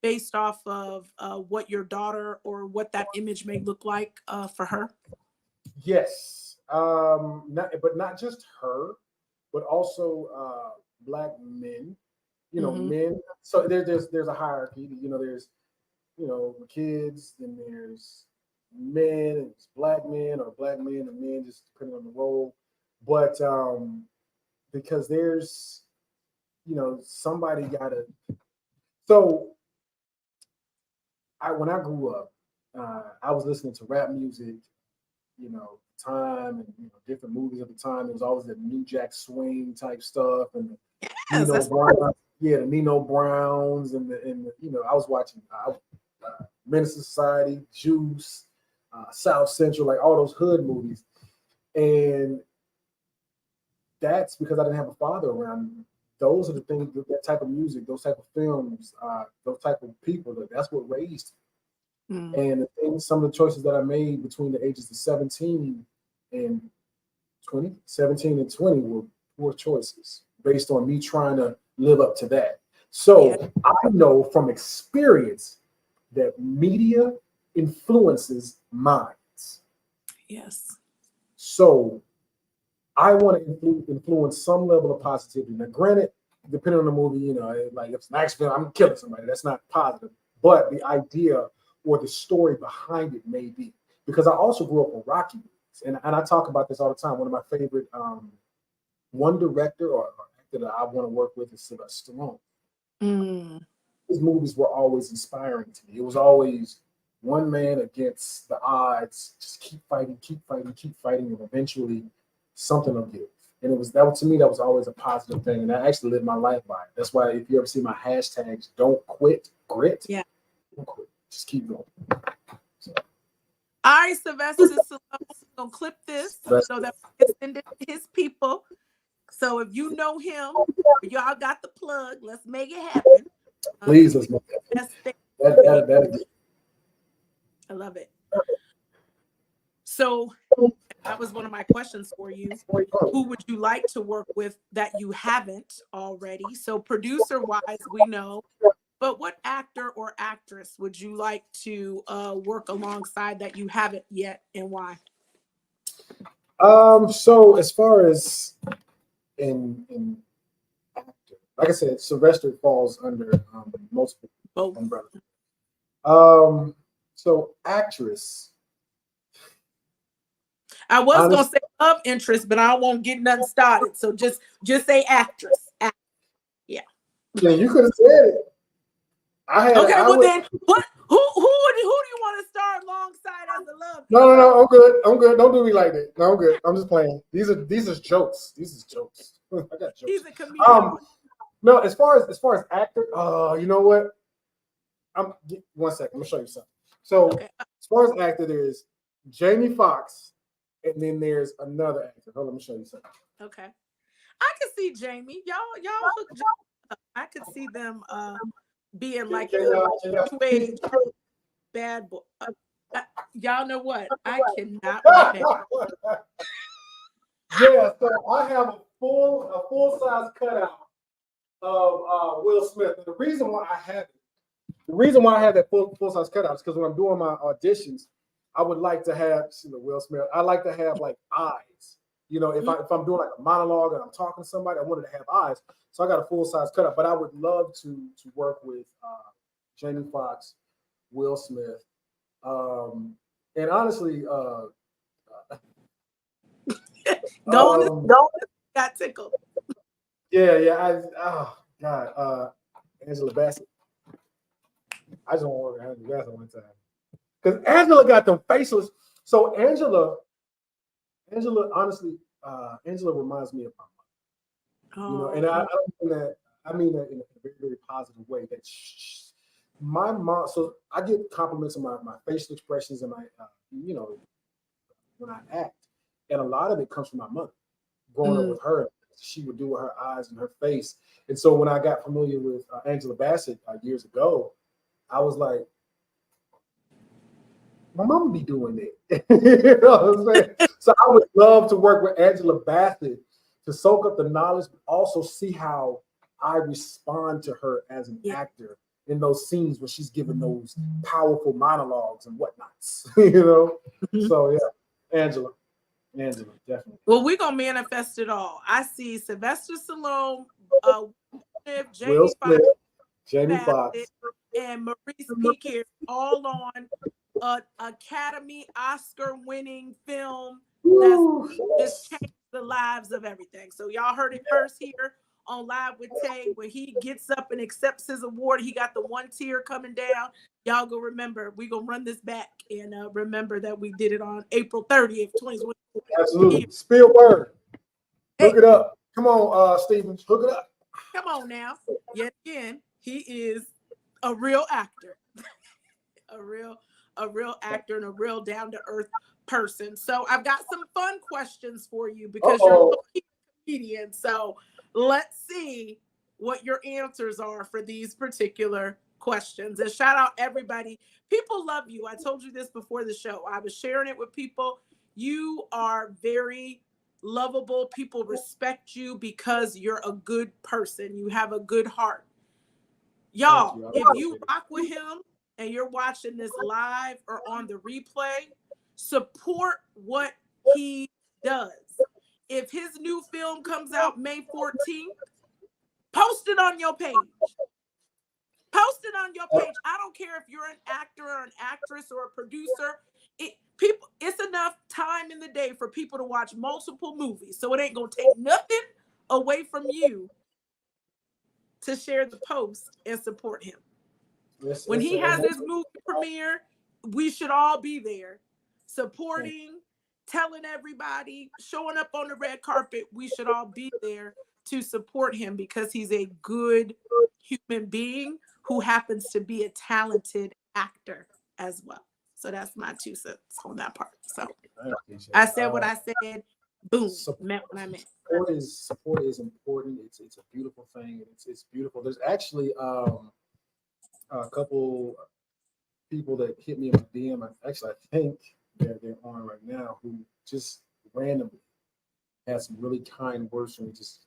[SPEAKER 1] based off of what your daughter, or what that image may look like for her?
[SPEAKER 3] Yes. Not just her, but also Black men. Men. So there's a hierarchy. There's kids, then there's men, and it's Black men, or Black men and men, just depending on the role. But because there's, somebody gotta. So when I grew up, I was listening to rap music, time and different movies at the time. There was always the New Jack Swing type stuff and the
[SPEAKER 1] Yes,
[SPEAKER 3] Nino
[SPEAKER 1] that's
[SPEAKER 3] Brown, the Nino Browns and I was watching Menace to Society, Juice, South Central, like all those hood movies, and that's because I didn't have a father around me. Those are the things, that type of music, those type of films, those type of people. That's what raised
[SPEAKER 1] mm,
[SPEAKER 3] me. And the things, some of the choices that I made between the ages of 17 and 20, 17 and 20 were poor choices based on me trying to live up to that.
[SPEAKER 1] yeah,
[SPEAKER 3] So I know from experience that media influences minds.
[SPEAKER 1] yes,
[SPEAKER 3] So I want to influence some level of positivity. Now, granted, depending on the movie, like if it's an action film, I'm killing somebody. That's not positive. But the idea or the story behind it may be. Because I also grew up with Rocky movies. And I talk about this all the time. One of my favorite, one director or actor that I want to work with is Sylvester Stallone.
[SPEAKER 1] mm,
[SPEAKER 3] His movies were always inspiring to me. It was always one man against the odds. Just keep fighting, keep fighting, keep fighting, and eventually something will give. And to me, that was always a positive thing. And I actually lived my life by it. That's why if you ever see my hashtags, don't quit, grit,
[SPEAKER 1] yeah.
[SPEAKER 3] don't quit. Just keep going. So
[SPEAKER 1] All right, Sylvester Stallone, we're gonna clip this so that we can send it to his people. So if you know him, y'all got the plug. Let's make it happen.
[SPEAKER 3] please, let's make that.
[SPEAKER 1] I love it. So that was one of my questions for you. Who would you like to work with that you haven't already? So producer wise, we know, but what actor or actress would you like to work alongside that you haven't yet, and why?
[SPEAKER 3] So as far as in actor, like I said, Sylvester falls under multiple
[SPEAKER 1] Both.
[SPEAKER 3] umbrellas. So actress.
[SPEAKER 1] I was
[SPEAKER 3] Honestly,
[SPEAKER 1] gonna say love interest, but I won't get nothing started. So just say actress. Yeah.
[SPEAKER 3] yeah, you could have said it.
[SPEAKER 1] Okay.
[SPEAKER 3] I
[SPEAKER 1] Well
[SPEAKER 3] would.
[SPEAKER 1] then, what? Who do you want to start alongside as a love
[SPEAKER 3] No,
[SPEAKER 1] interest?
[SPEAKER 3] I'm good. I'm good. Don't do me like that. No, I'm good. I'm just playing. These are jokes. These are jokes. I got jokes.
[SPEAKER 1] He's a comedian.
[SPEAKER 3] No, as far as actor, you know what? 1 second. I'm gonna show you something. So
[SPEAKER 1] Okay.
[SPEAKER 3] as far as actor, there's Jamie Foxx, and then there's another actor. Hold on, let me show you something.
[SPEAKER 1] Okay. I could see Jamie. Y'all hook Jamie up. I could see them being like the new age bad boy. Y'all know what? I cannot right now.
[SPEAKER 3] Yeah, so I have a full size cutout of Will Smith. And the reason why I have that full size cutout is because when I'm doing my auditions, I would like to have Will Smith. I like to have like eyes. If I'm doing like a monologue and I'm talking to somebody, I wanted to have eyes. So I got a full size cutout. But I would love to work with Jamie Foxx, Will Smith, and honestly,
[SPEAKER 1] Don't got tickled.
[SPEAKER 3] yeah. Oh God, Angela Bassett. I just want to work with Angela Bassett one time because Angela got them faceless. So Angela, honestly, Angela reminds me of my mom. And I don't mean that. I mean that in a very, very positive way. That my mom. So I get compliments on my facial expressions and my, when I act, and a lot of it comes from my mother. Growing up with her, she would do with her eyes and her face. And so when I got familiar with Angela Bassett years ago, I was like, my mama be doing it. You know what I'm saying? So I would love to work with Angela Bassett to soak up the knowledge, but also see how I respond to her as an actor in those scenes where she's giving those powerful monologues and whatnots. So yeah, Angela, definitely.
[SPEAKER 1] Well, we're gonna manifest it all. I see Sylvester Stallone,
[SPEAKER 3] Will
[SPEAKER 1] Jamie
[SPEAKER 3] Smith,
[SPEAKER 1] Foxx,
[SPEAKER 3] Jamie Foxx,
[SPEAKER 1] and Maurice P. all on an Academy Oscar winning film that's just changed the lives of everything. So y'all heard it first here on Live with Tay. When he gets up and accepts his award, he got the one tear coming down. Y'all go remember, we gonna run this back and remember that we did it on April 30th, 2024.
[SPEAKER 3] Absolutely. Spielberg. Hook
[SPEAKER 1] Hey,
[SPEAKER 3] it up. Come on, Stevens. Hook it up.
[SPEAKER 1] come on now. Yet again, he is a real actor. a real actor and a real down-to-earth person. So I've got some fun questions for you because you're a comedian. So let's see what your answers are for these particular questions. And shout out everybody. People love you. I told you this before the show. I was sharing it with people. You are very lovable. People respect you because you're a good person. You have a good heart. Y'all, if you rock with him and you're watching this live or on the replay, support what he does. If his new film comes out May 14th, post it on your page. Post it on your page. I don't care if you're an actor or an actress or a producer. It's enough time in the day for people to watch multiple movies. So it ain't going to take nothing away from you to share the post and support him. When he has his movie premiere, we should all be there supporting, telling everybody, showing up on the red carpet. We should all be there to support him because he's a good human being who happens to be a talented actor as well. So that's my 2 cents on that part. So I said what I said. Boom. Meant what I meant.
[SPEAKER 3] Support is important. It's a beautiful thing. It's beautiful. There's actually a couple people that hit me in my DM. I think they're on right now who just randomly had some really kind words for me. Just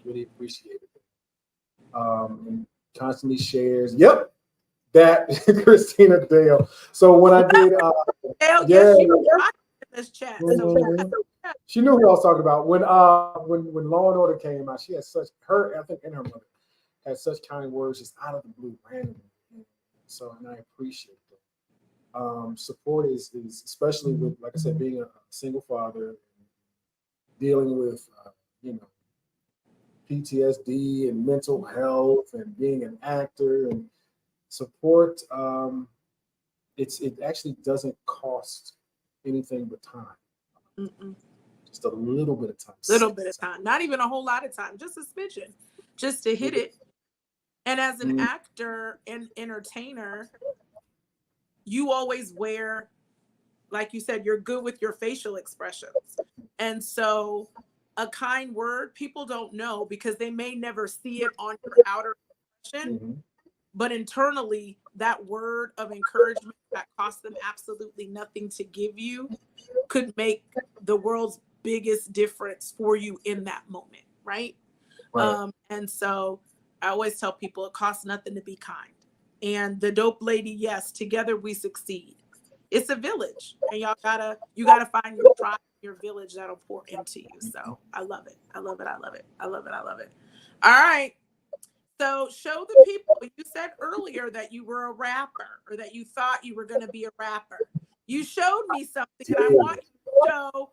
[SPEAKER 3] really appreciated it. And constantly shares. Yep, that Christina Dale. So when I did,
[SPEAKER 1] she was watching this chat.
[SPEAKER 3] She knew who I was talking about. When Law and Order came out, she had I think and her mother had such kind words just out of the blue, randomly. So, and I appreciate that. Support is especially with, like I said, being a single father, dealing with PTSD and mental health, and being an actor and support. It actually doesn't cost anything but time.
[SPEAKER 1] Mm-mm.
[SPEAKER 3] Just a little bit of time.
[SPEAKER 1] Not even a whole lot of time. Just a smidgen. Just to hit it. And as an actor and entertainer, you always wear, like you said, you're good with your facial expressions. And so a kind word, people don't know because they may never see it on your outer expression. But internally, that word of encouragement that costs them absolutely nothing to give you could make the world's biggest difference for you in that moment, right? And so I always tell people it costs nothing to be kind. And the dope lady, yes, together we succeed. It's a village, and you gotta find your tribe, your village that'll pour into you. So I love it. I love it. I love it. I love it. I love it. All right. So show the people, you said earlier that you were a rapper or that you thought you were going to be a rapper. You showed me something and I want you to show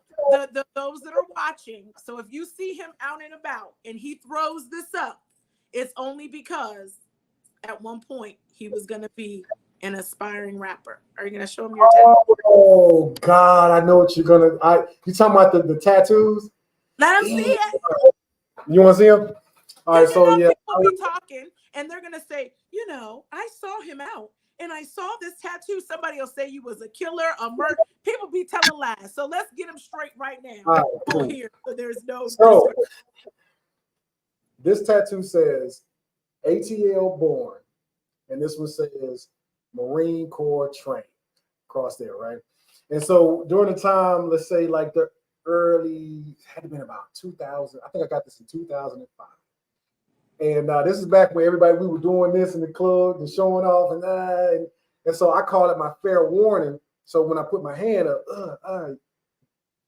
[SPEAKER 1] those that are watching. So if you see him out and about and he throws this up, it's only because at one point he was going to be an aspiring rapper. Are you going to show him your tattoo?
[SPEAKER 3] Oh God, I know what you're going to. You talking about the tattoos?
[SPEAKER 1] Let him see it.
[SPEAKER 3] You want to see him? All right, so yeah,
[SPEAKER 1] people be talking and they're gonna say, I saw him out and I saw this tattoo. Somebody will say you was a killer, a murder. People be telling lies. So let's get them straight right now.
[SPEAKER 3] Right, cool.
[SPEAKER 1] Here, so there's no.
[SPEAKER 3] So this tattoo says ATL born, and this one says Marine Corps trained across there, right? And so during the time, let's say like the early, had to been about 2000. I think I got this in 2005. And this is back when we were doing this in the club and showing off, and so I call it my fair warning. So when I put my hand up,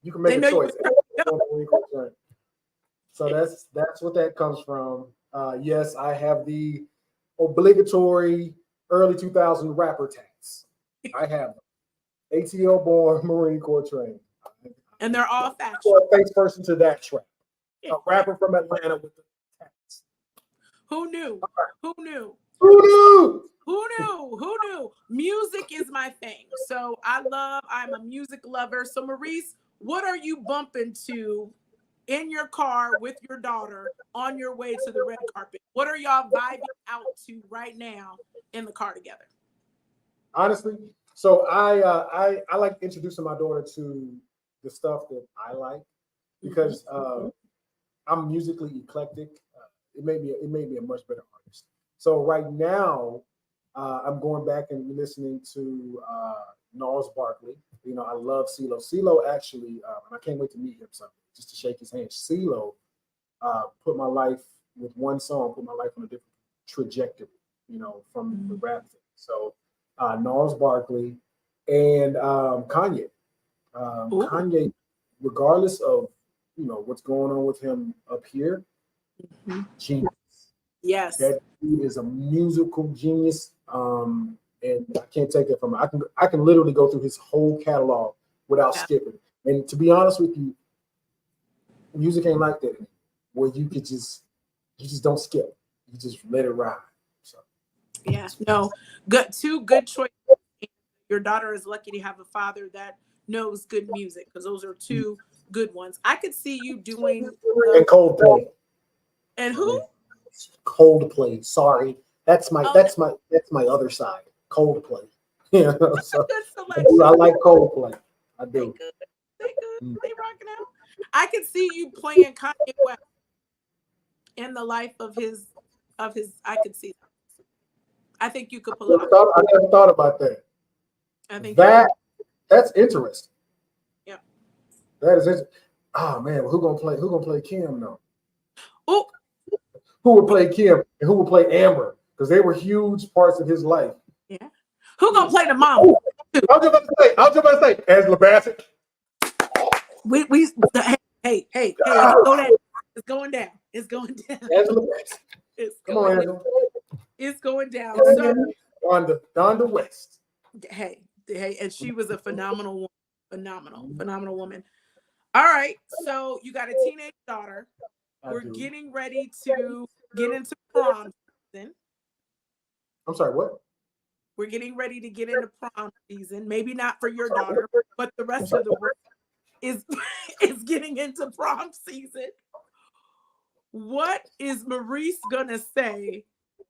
[SPEAKER 3] you can make a choice. So that's what that comes from. Yes, I have the obligatory early 2000 rapper tats. I have them. ATL born, Marine Corps trained.
[SPEAKER 1] And they're all fashion.
[SPEAKER 3] Face first into that trap. A rapper from Atlanta with the tats.
[SPEAKER 1] Who knew? Who knew?
[SPEAKER 3] Who knew?
[SPEAKER 1] Who knew? Who knew? Music is my thing. So I'm a music lover. So Maurice, what are you bumping to in your car with your daughter on your way to the red carpet? What are y'all vibing out to right now in the car together?
[SPEAKER 3] Honestly, so I like introducing my daughter to the stuff that I like because I'm musically eclectic. It made me a much better artist. So right now, I'm going back and listening to Gnarls Barkley. You know, I love CeeLo. CeeLo actually, and I can't wait to meet him someday, just to shake his hand. CeeLo put my life with one song, put my life on a different trajectory. You know, from the rap thing. So Gnarls Barkley and Kanye. Kanye, regardless of what's going on with him up here, genius.
[SPEAKER 1] Yes,
[SPEAKER 3] that dude is a musical genius, and I can't take that from him. I can literally go through his whole catalog without skipping. And to be honest with you, music ain't like that anymore, where you just don't skip. You just let it ride. So
[SPEAKER 1] yeah, no, good. Two good choices. Your daughter is lucky to have a father that knows good music, because those are two good ones. I could see you doing
[SPEAKER 3] and Coldplay.
[SPEAKER 1] And who?
[SPEAKER 3] Coldplay. Sorry, that's my other side. Coldplay. Yeah, so I like Coldplay. I do.
[SPEAKER 1] They good. They rocking out. I could see you playing Kanye West in the life of his. I could see that. I think you could pull it off.
[SPEAKER 3] I never thought about that.
[SPEAKER 1] I think
[SPEAKER 3] that's interesting.
[SPEAKER 1] Yeah.
[SPEAKER 3] That is interesting. Oh man, who gonna play Kim though?
[SPEAKER 1] Oh.
[SPEAKER 3] Who would play Kim and who would play Amber? Because they were huge parts of his life.
[SPEAKER 1] Yeah. Who gonna play the mom?
[SPEAKER 3] I was just about to say, Angela Bassett.
[SPEAKER 1] Hey, it's going down. It's going down.
[SPEAKER 3] Angela Bassett. Come on, Angela.
[SPEAKER 1] It's going down. So
[SPEAKER 3] Donda West.
[SPEAKER 1] Hey, and she was a phenomenal woman. All right, so you got a teenage daughter. We're getting ready to get into prom season.
[SPEAKER 3] I'm sorry, what?
[SPEAKER 1] We're getting ready to get into prom season. Maybe not for your daughter, but the rest of the world is getting into prom season. What is Maurice gonna say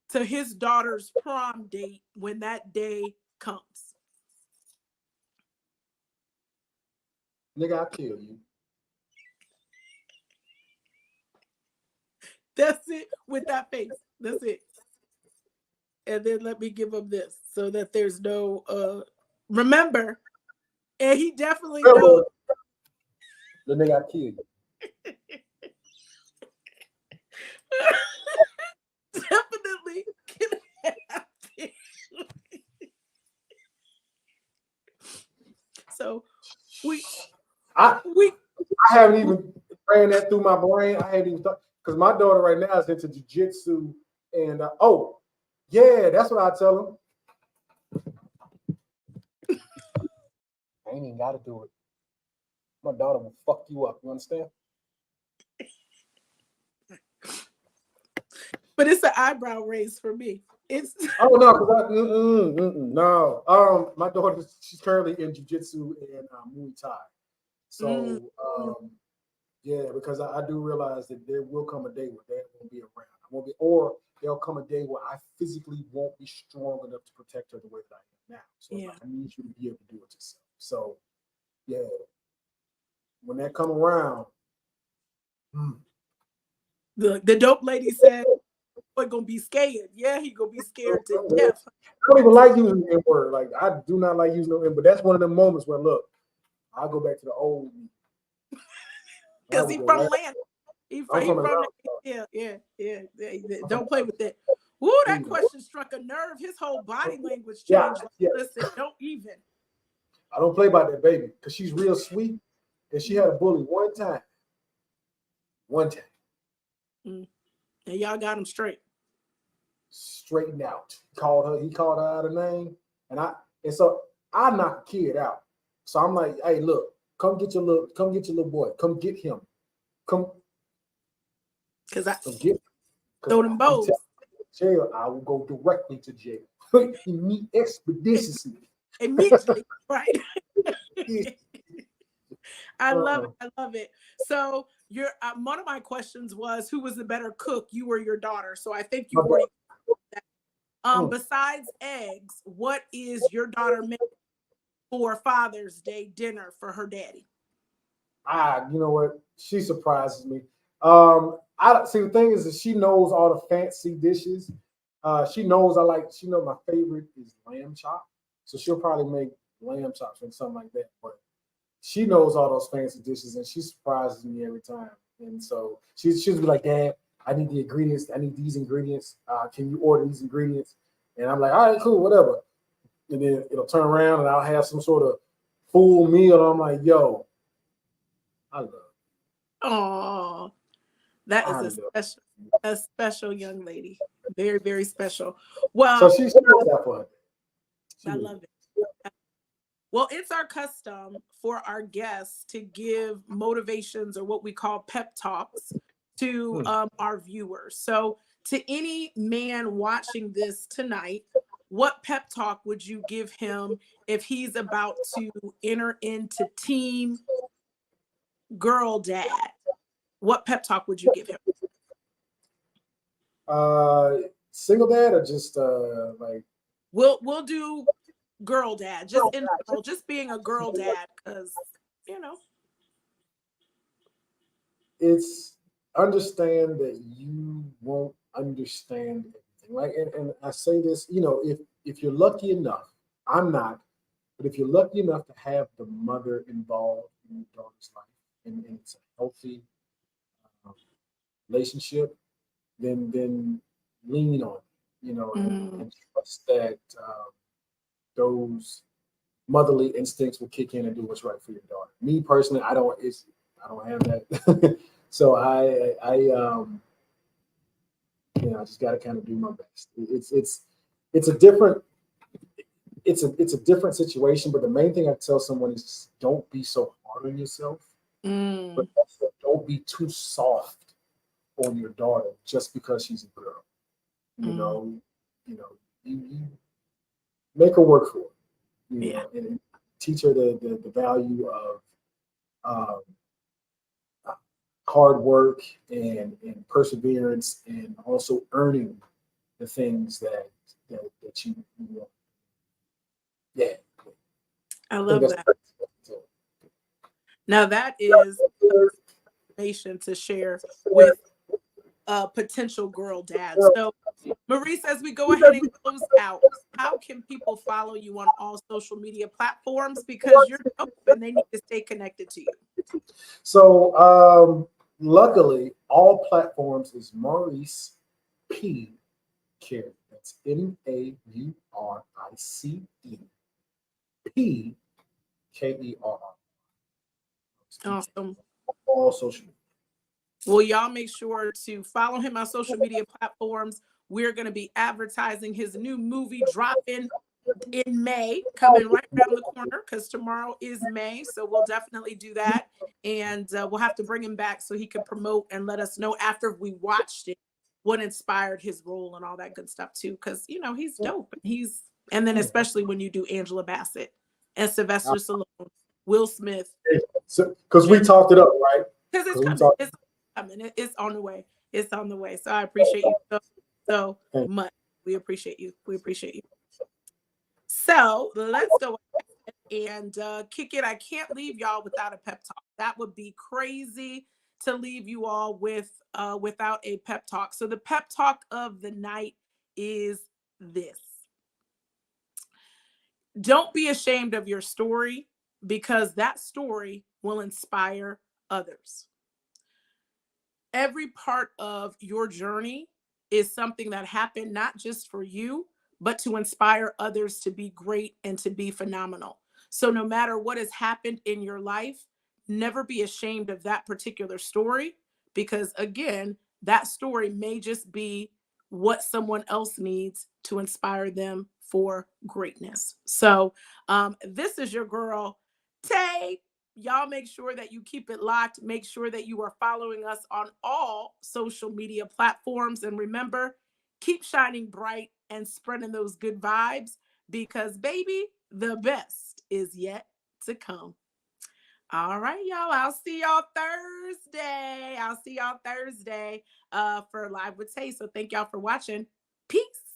[SPEAKER 1] to his daughter's prom date when that day comes?
[SPEAKER 3] Nigga, I'll kill you.
[SPEAKER 1] That's it, with that face. That's it. And then let me give him this so that there's no remember. And he definitely knows.
[SPEAKER 3] The nigga, I'll kill you.
[SPEAKER 1] Definitely can happen. So I
[SPEAKER 3] haven't even ran that through my brain. I haven't even thought, because my daughter right now is into jiu-jitsu, and yeah, that's what I tell them. I ain't even got to do it. My daughter will fuck you up. You understand?
[SPEAKER 1] But it's an eyebrow raise for me. It's
[SPEAKER 3] no. My daughter, she's currently in jiu-jitsu and Muay Thai. So yeah, because I do realize that there will come a day where Dad won't be around. Or there'll come a day where I physically won't be strong enough to protect her the way that I am now. So I need you to be able to do it yourself. So yeah, when that come around,
[SPEAKER 1] the dope lady said, "Boy, gonna be scared." Yeah, he gonna be scared to death.
[SPEAKER 3] I don't even like using the N-word. Like, I do not like using the N-word, but that's one of the moments where, look, I'll go back to the old me.
[SPEAKER 1] Because he's from Atlanta. He from yeah. Don't play with that. Woo, that question struck a nerve. His whole body language changed. Listen, don't even.
[SPEAKER 3] I don't play about that baby because she's real sweet, and she had a bully one time.
[SPEAKER 1] And y'all got him
[SPEAKER 3] straightened out. He called her out a name, and so I knock a kid out. So I'm like, hey, look, come get your little boy. Come get him. Come
[SPEAKER 1] Because I
[SPEAKER 3] get him.
[SPEAKER 1] throw them bows.
[SPEAKER 3] Jail, I will go directly to jail. Expeditiously.
[SPEAKER 1] Immediately, right?
[SPEAKER 3] Yeah.
[SPEAKER 1] I love it. I love it. So your one of my questions was, who was the better cook, you or your daughter? So I think you already. Besides eggs, what is your daughter making for Father's Day dinner for her daddy?
[SPEAKER 3] You know what? She surprises me. I see. The thing is that she knows all the fancy dishes. She knows She knows my favorite is lamb chop, so she'll probably make lamb chops or something like that. But she knows all those fancy dishes, and she surprises me every time. And so she'll be like, "Dad, I need the ingredients. I need these ingredients. Can you order these ingredients?" And I'm like, "All right, cool, whatever." And then it'll turn around, and I'll have some sort of full meal. And I'm like, "Yo, I love it."
[SPEAKER 1] Oh, that is a special young lady. Very, very special. Well,
[SPEAKER 3] so she's that for her.
[SPEAKER 1] I love it. Well, it's our custom for our guests to give motivations or what we call pep talks to our viewers. So, to any man watching this tonight, what pep talk would you give him if he's about to enter into team girl dad? What pep talk would you give him?
[SPEAKER 3] Single dad or just like
[SPEAKER 1] we'll do girl dad, just in general, just being a girl dad, because
[SPEAKER 3] it's understand that you won't understand everything. Like, and I say this, if you're lucky enough, I'm not, but if you're lucky enough to have the mother involved in your daughter's life, and it's a healthy relationship, then lean on it, and trust that those motherly instincts will kick in and do what's right for your daughter. Me personally, I don't have that. So I just got to kind of do my best. It's a different situation, but the main thing I tell someone is don't be so hard on yourself, but also don't be too soft on your daughter just because she's a girl. You make her work for it. And teach her the value of hard work and perseverance, and also earning the things that you want. Yeah,
[SPEAKER 1] I love that. Now that is information to share with potential girl dad. So, Maurice, as we go ahead and close out, how can people follow you on all social media platforms? Because you're dope and they need to stay connected to you.
[SPEAKER 3] So, luckily, all platforms is Maurice P. Kerry. That's MAURICE PKER.
[SPEAKER 1] Awesome.
[SPEAKER 3] All social media.
[SPEAKER 1] Well, y'all make sure to follow him on social media platforms. We're going to be advertising his new movie dropping in May, coming right around the corner, because tomorrow is May. So we'll definitely do that. And we'll have to bring him back so he can promote and let us know after we watched it what inspired his role and all that good stuff too. Because, he's dope. And then especially when you do Angela Bassett and Sylvester Stallone, Will Smith.
[SPEAKER 3] Because we talked it up, right?
[SPEAKER 1] Because it's coming. It's on the way. It's on the way. So I appreciate you so much. We appreciate you. So let's go ahead and kick it. I can't leave y'all without a pep talk. That would be crazy to leave you all without a pep talk. So the pep talk of the night is this. Don't be ashamed of your story, because that story will inspire others. Every part of your journey is something that happened not just for you, but to inspire others to be great and to be phenomenal. So no matter what has happened in your life, never be ashamed of that particular story, because again, that story may just be what someone else needs to inspire them for greatness. So this is your girl, Tay Y'all make sure that you keep it locked. Make sure that you are following us on all social media platforms. And remember, keep shining bright and spreading those good vibes because, baby, the best is yet to come. All right, y'all. I'll see y'all Thursday. For Live with Tay. So thank y'all for watching. Peace.